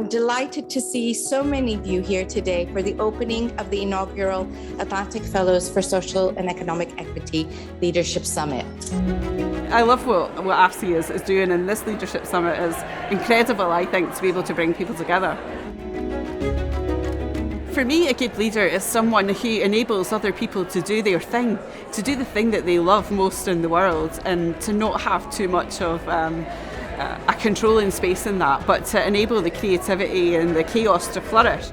I'm delighted to see so many of you here today for the opening of the inaugural Atlantic Fellows for Social and Economic Equity Leadership Summit. I love what AFSEE is doing, and this Leadership Summit is incredible, I think, to be able to bring people together. For me, a good leader is someone who enables other people to do their thing, to do the thing that they love most in the world, and to not have too much of a controlling space in that, but to enable the creativity and the chaos to flourish.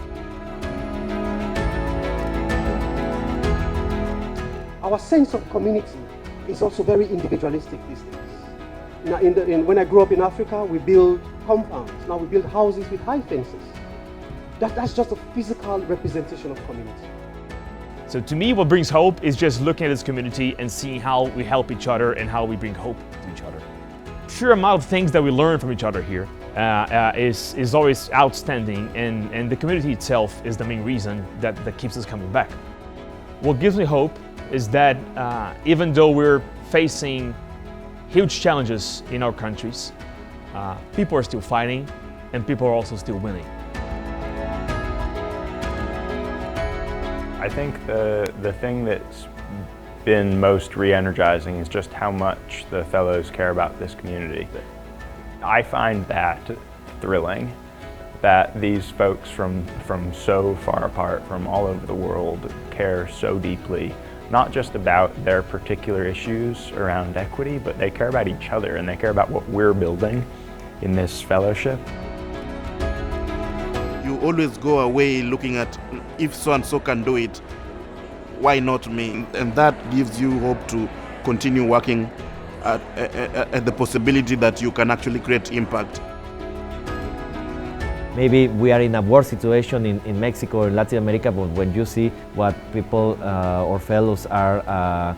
Our sense of community is also very individualistic these days. When I grew up in Africa, we build compounds. Now we build houses with high fences. That's just a physical representation of community. So to me, what brings hope is just looking at this community and seeing how we help each other and how we bring hope to each other. Sheer amount of things that we learn from each other here is always outstanding, and the community itself is the main reason that keeps us coming back. What gives me hope is that even though we're facing huge challenges in our countries, people are still fighting and people are also still winning. I think the thing that's been most re-energizing is just how much the fellows care about this community. I find that thrilling, that these folks from so far apart, from all over the world, care so deeply, not just about their particular issues around equity, but they care about each other and they care about what we're building in this fellowship. You always go away looking at, if so and so can do it, why not me? And that gives you hope to continue working at the possibility that you can actually create impact. Maybe we are in a war situation in Mexico or Latin America, but when you see what people or fellows are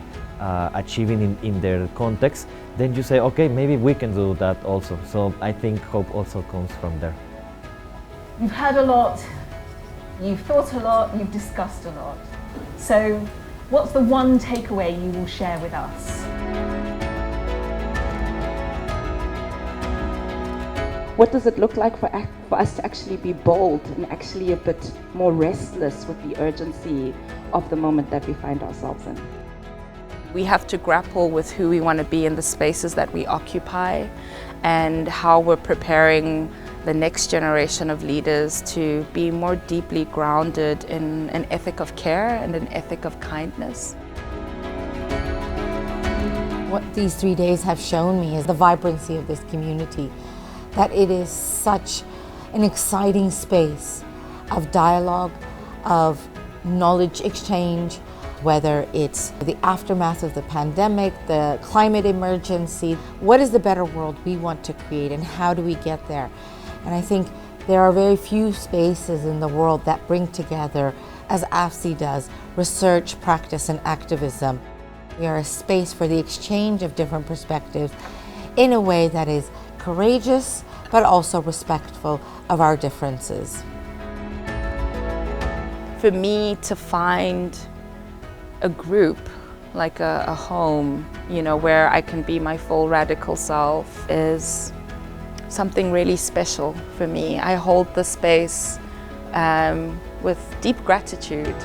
achieving in their context, then you say, okay, maybe we can do that also. So I think hope also comes from there. You've heard a lot, you've thought a lot, you've discussed a lot. So what's the one takeaway you will share with us? What does it look like for us to actually be bold and actually a bit more restless with the urgency of the moment that we find ourselves in? We have to grapple with who we want to be in the spaces that we occupy and how we're preparing the next generation of leaders to be more deeply grounded in an ethic of care and an ethic of kindness. What these 3 days have shown me is the vibrancy of this community, that it is such an exciting space of dialogue, of knowledge exchange, whether it's the aftermath of the pandemic, the climate emergency. What is the better world we want to create and how do we get there? And I think there are very few spaces in the world that bring together, as AFSEE does, research, practice, and activism. We are a space for the exchange of different perspectives in a way that is courageous, but also respectful of our differences. For me to find a group, like a home, where I can be my full radical self is something really special for me. I hold the space with deep gratitude.